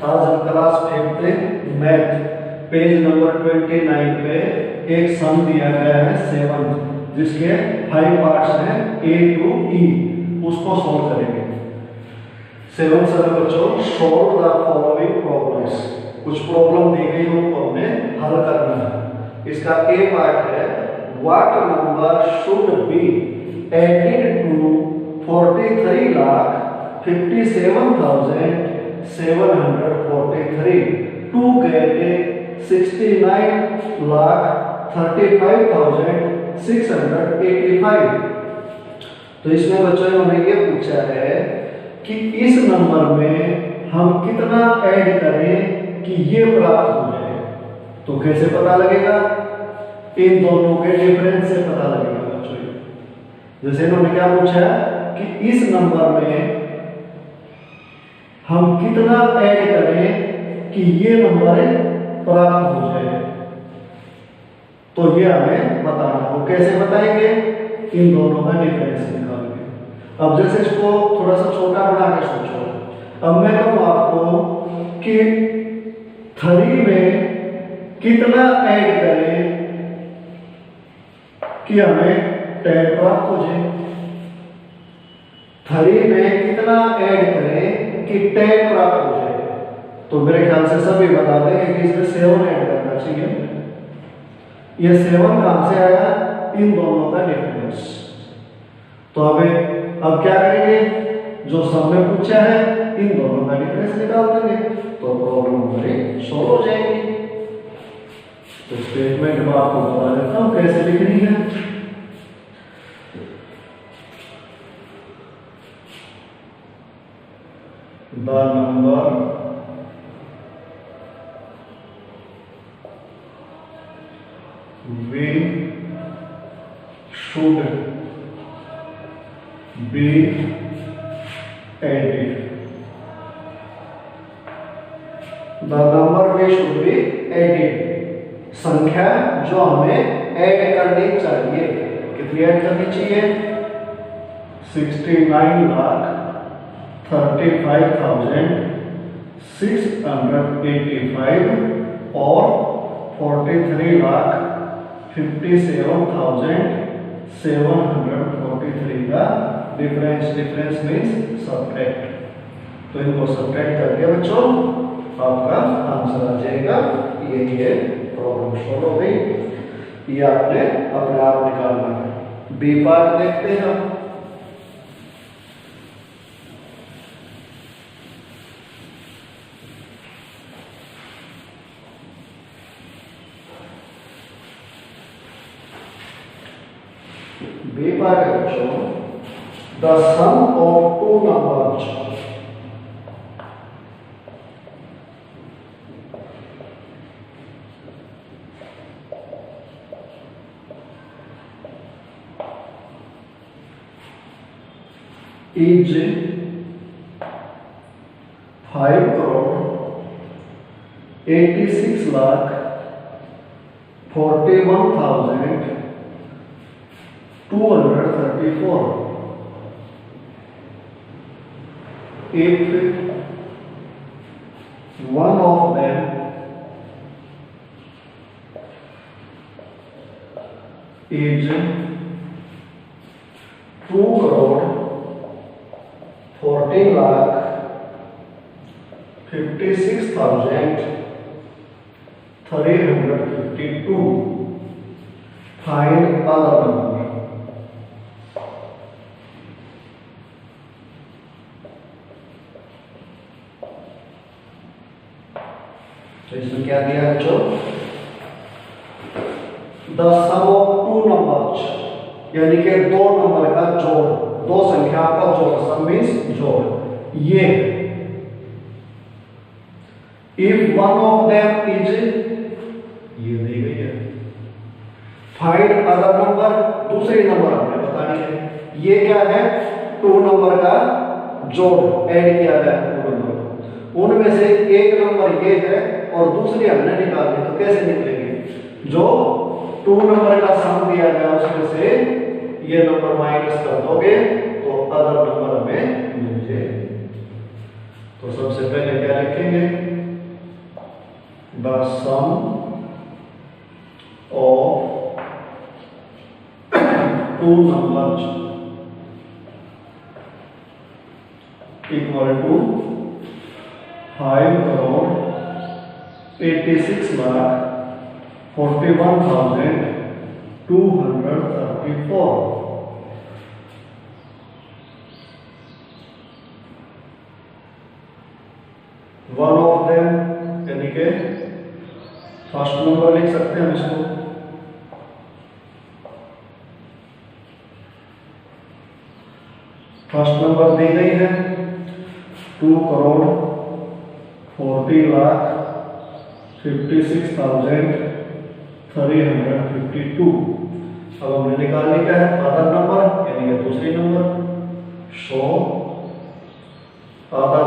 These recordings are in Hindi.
आज हम क्लास 5 मैथ पेज नंबर 29 पे एक सम दिया गया है 7 जिसके 5 पार्ट्स हैं A to E, उसको सॉल्व करेंगे। 7 से बच्चों सॉल्व द फॉलोइंग प्रॉब्लम्स, कुछ प्रॉब्लम दी गई उनको हमें हल करना है। इसका A पार्ट है what number should be added to 43,57,743 to get 69,35,685। तो इसमें बच्चों ने ये पूछा है कि इस नंबर में हम कितना ऐड करें कि ये प्राप्त हो जाए। तो कैसे पता लगेगा? इन दोनों के डिफरेंस से पता लगेगा बच्चों। जैसे इन्होंने क्या पूछा कि इस नंबर में हम कितना ऐड करें कि ये नंबर प्राप्त हो जाए, तो ये हमें बताना हो। कैसे बताएंगे? इन दोनों का डिफरेंस निकालेंगे। अब जैसे इसको थोड़ा सा छोटा बना के सोचो। अब मैं कहूं आपको कि 3 में कितना ऐड करें कि हमें 10 प्राप्त हो जाए। 3 में कितना ऐड करें कि 10 प्राप्त हो जाए। तो मेरे ख्याल से सभी बता देंगे कि इसमें 7 ऐड करना चाहिए। ये 7 कहां से आया? इन दोनों का डिफरेंस। तो अब क्या करेंगे? जो सम में पूछा है इन दोनों का डिफरेंस निकाल देंगे तो प्रॉब्लम हमारी सॉल्व हो जाएगी। तो स्टेटमेंट में आपको बता देता हूं कैसे लिखनी है। The number we should be added, the number we should be added, संख्या जो हमें ऐड करनी चाहिए। कितनी ऐड करनी चाहिए? 69,35,685 और 43,57,743 का डिफरेंस मीन्स सब्ट्रैक्ट। तो इनको सब्ट्रैक्ट करके बच्चों आपका आंसर आ जाएगा। ये प्रॉब्लम सॉल्व हो गई। ये आपने अपने आप निकालना है। बी पार्ट देखते हैं हम। बी पार्ट है बच्चों the sum of 2 numbers is 5,86,41,234. If one of them is 2,40,56,352. Find other number. तो इसमें क्या दिया है बच्चों? द सम ऑफ 2 नंबर्स, यानी कि 2 नंबर का जोड़, 2 संख्या का जोड़। सम मीन्स जोड़। ये if one of them is, ये दी गई है। फाइंड अदर नंबर, दूसरे नंबर हमने बतानी है। ये क्या है? 2 नंबर का जोड़ ऐड किया गया है 2 नंबर। उनमें से एक नंबर ये है और दूसरी हमने निकालनी। तो कैसे निकलेंगे? जो 2 नंबर का सम दिया गया उसमें से ये नंबर माइनस कर दोगे तो अदर नंबर हमें मिल जाएगा। तो सबसे पहले क्या लिखेंगे? the sum of two numbers equal to 5,86,41,234. One of them यानी के फर्स्ट नंबर लिख सकते हैं हम इसको, फर्स्ट नंबर दी गई है 2,40,56,352। अब हमने निकालने क्या है अदर नंबर यानी कि दूसरी number, show other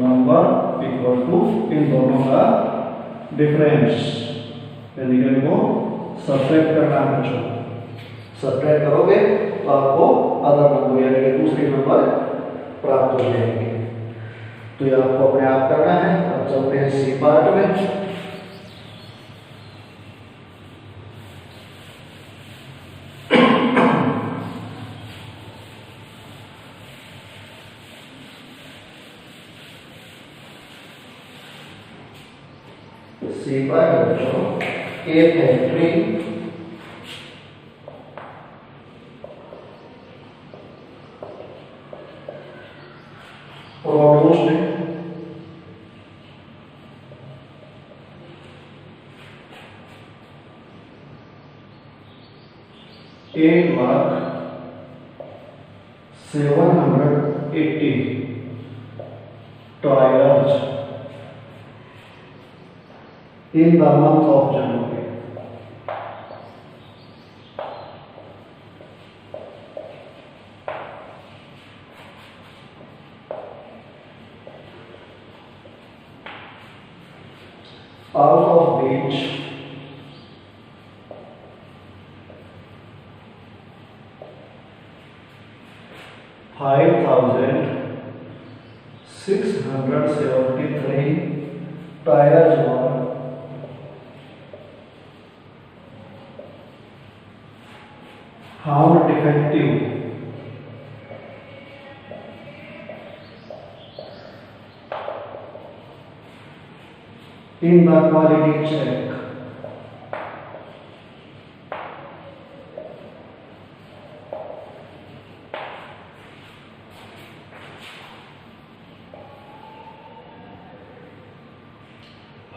number equal to इन दोनों का डिफरेंस, यानी कि इनको सब्ट्रैक्ट करना है बच्चों। सब्ट्रैक्ट करोगे तो आपको अदर नंबर यानी कि दूसरी नंबर प्राप्त हो जाएंगे। तो ये आपको अपने आप करना है। अब चलते हैं सी पार्ट में। सी पार्ट बच्चों ए factory produced 8,780 tires in the month of January. Out of which 5,673 tires were found defective in the quality check.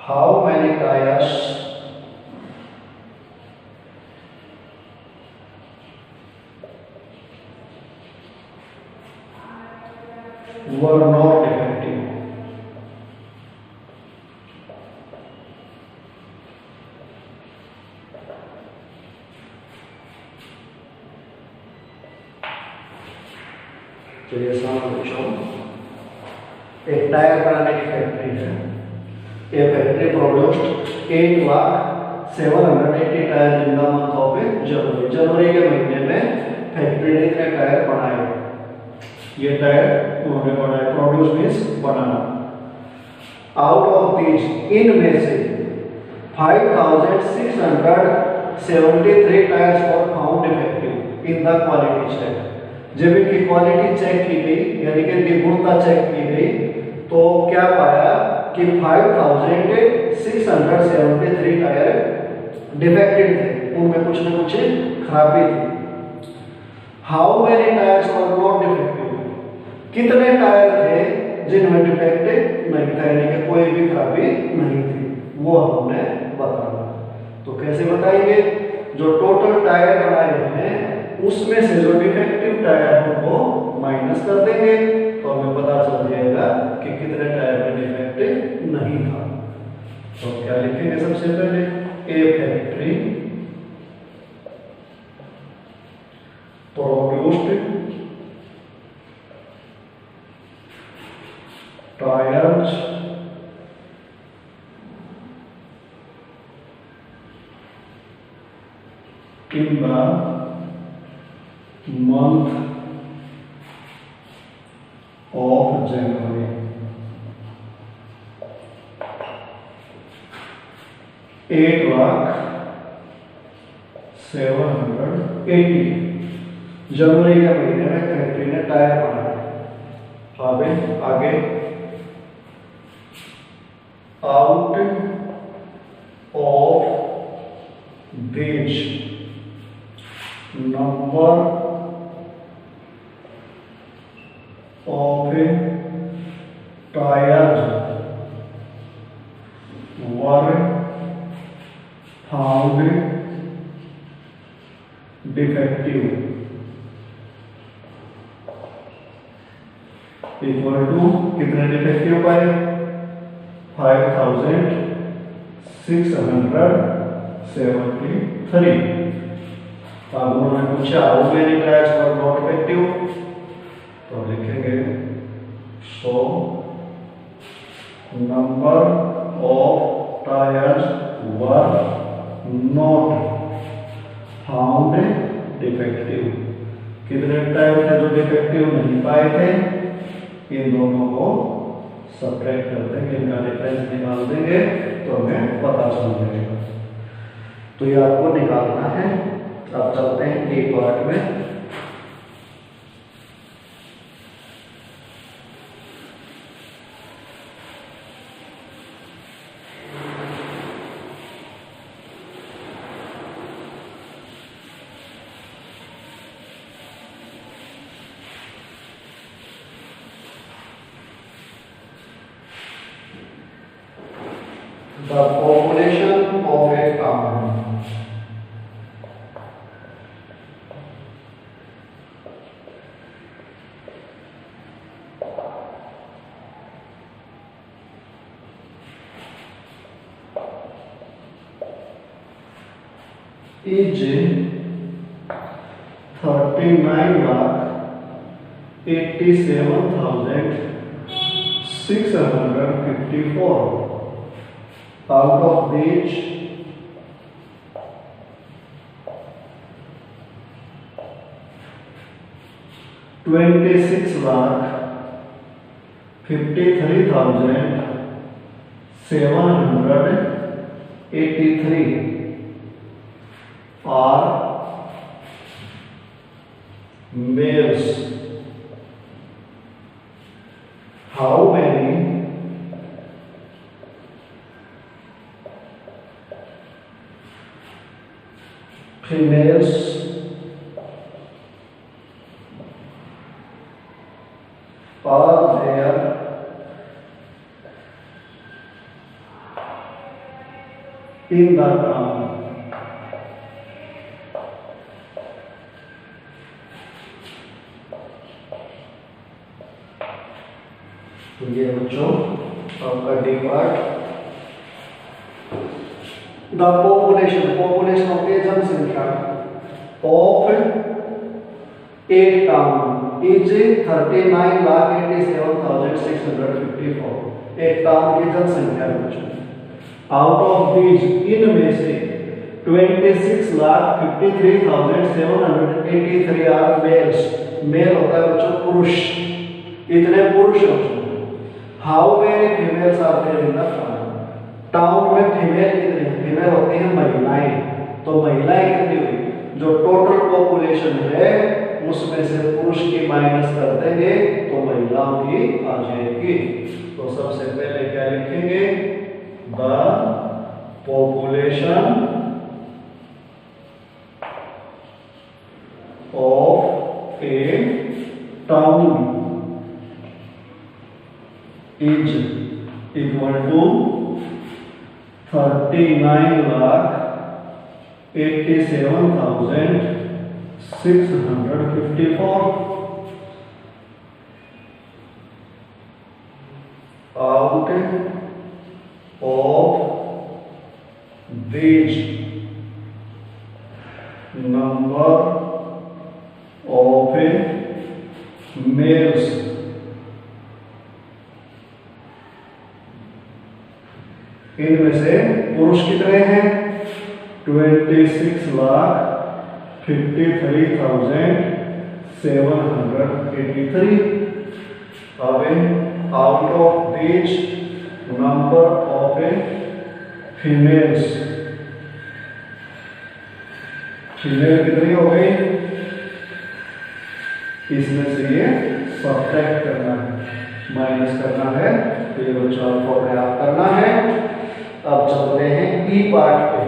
How many tires were not defective? चलिए बच्चों, एक टायर बनाने की फैक्ट्री है। ये factory produced 8,780 tyre in the month of January. जनवरी के महीने में फैक्ट्री ने इतने टायर बनाए। ये टायर उन्होंने बनाए, प्रोड्यूस मींस बनाना। आउट ऑफ दीज इनमें से 5,673 tyres were found defective in the quality check. जब इनकी क्वालिटी चेक की गई यानी कि गुणवत्ता चेक की गई तो क्या पाया कि 5,673 टायर डिफेक्टेड थे, उनमें कुछ न कुछ खराबी थी। How many tyres were not defective? कितने टायर थे जिनमें डिफेक्ट नहीं था यानी कि कोई भी खराबी नहीं थी, वो हमने बताना। तो कैसे बताएंगे? जो टोटल टायर बनाए हैं उसमें से जो डिफेक्टिव टायर है वो माइनस कर देंगे तो हमें पता चल जाएगा कि कितने टायर में डिफेक्ट नहीं था। तो क्या लिखेंगे? सबसे पहले a factory produced tyres in the month of January. 8,780 जनवरी के महीने में फैक्ट्री ने टायर बनाया। आगे out of these number of tires were found defective equal to कितने डिफेक्टिव पाए 5,673। अब उन्होंने पूछा how many tyres were not effective, तो लिखेंगे so number of tyres were not found defective. कितने टायर थे जो डिफेक्टिव नहीं पाए थे, इन दोनों को सब्ट्रैक्ट कर देंगे, इनका डिफरेंस निकाल देंगे तो हमें पता चल जाएगा। तो ये आपको निकालना है। अब चलते हैं एक पार्ट में। The population of a town is 39,87,654. Out of which 26,53,783 are males. How many females are there in the town? तो ये बच्चों आपका D part. The population of a जनसंख्या ऑफ ए टाउन इज 39,87,654। एक टाउन की जनसंख्या बच्चों, आउट ऑफ दीज इनमें से 26,53,783 आर मेल्स। मेल होता है बच्चों पुरुष, इतने पुरुष हैं। How many females are there in the town? Town में फीमेल कितने? फीमेल होती हैं महिलाएं, तो महिलाएं कितनी हुई? जो टोटल पॉपुलेशन है उसमें से पुरुष की माइनस कर देंगे तो महिलाओं की आ जाएगी। तो सबसे पहले क्या लिखेंगे? The population of A town is equal to 39,87,654 out of these number of males इनमें से पुरुष कितने हैं? 26,53,783। अब out of this number of females female कितनी हो गई, इसमें से ये सब्ट्रैक्ट करना है, माइनस करना है, तो ये बच्चों आपको अपने आप करना है। अब चलते हैं ई पार्ट पे।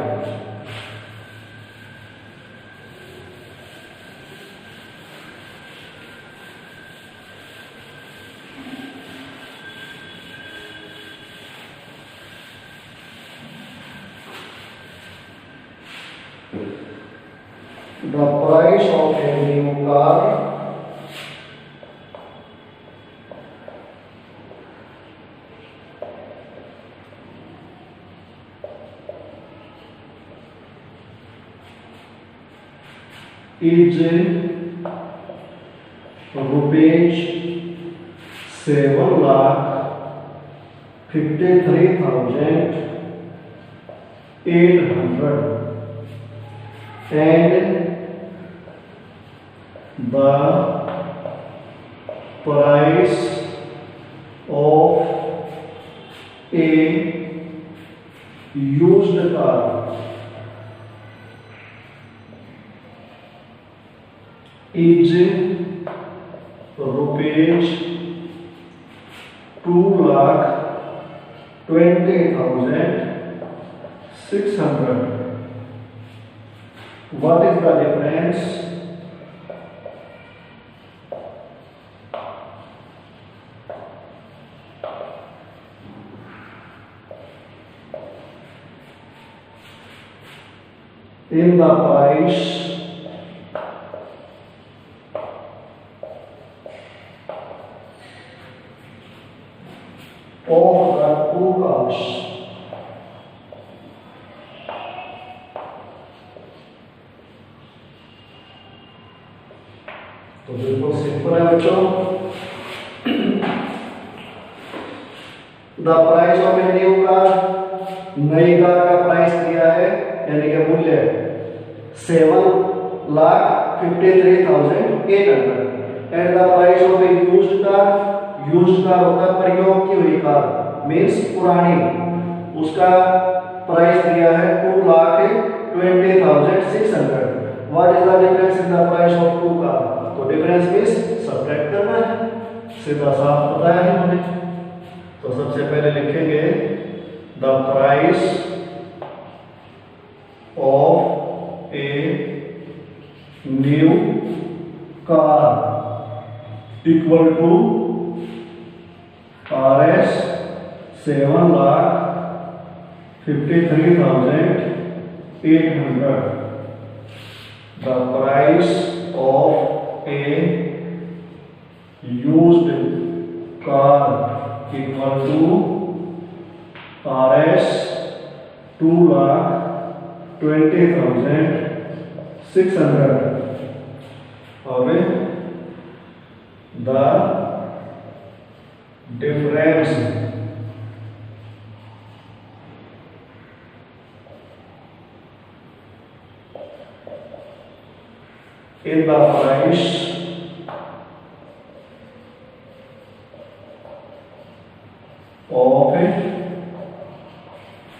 The price of a new car is rupees 7,53,800 and the price of a used car is rupees 2,20,600. What is the difference? In the price of the two cars. तो बिल्कुल सिंपल है बच्चों। The price of a new car, नई कार का प्राइस दिया है यानी कि मूल्य 7,53,800 and the price of A used car, used car होता है प्रयोग की हुई कार, मीन्स पुरानी, उसका प्राइस दिया है 2,20,600। What is the difference in the price of two car? तो डिफरेंस मींस सब्ट्रैक्ट करना है, सीधा साफ बताया है हमने। तो सबसे पहले लिखेंगे the price of a new car equal to RS 7,53,800. The price of a used car equal to RS 2,20,600. अब the difference in the price of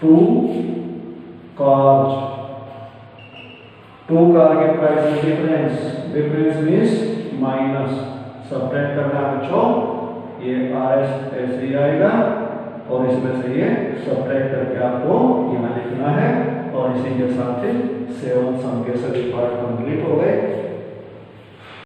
two cars, two car के प्राइस में difference, difference means minus, subtract करना है बच्चों। ये RS ऐसे ही आएगा और इसमें से ये सब्ट्रैक्ट करके आपको यहाँ लिखना है और इसी के साथ ही 7 सम के सभी पार्ट कंप्लीट हो गए।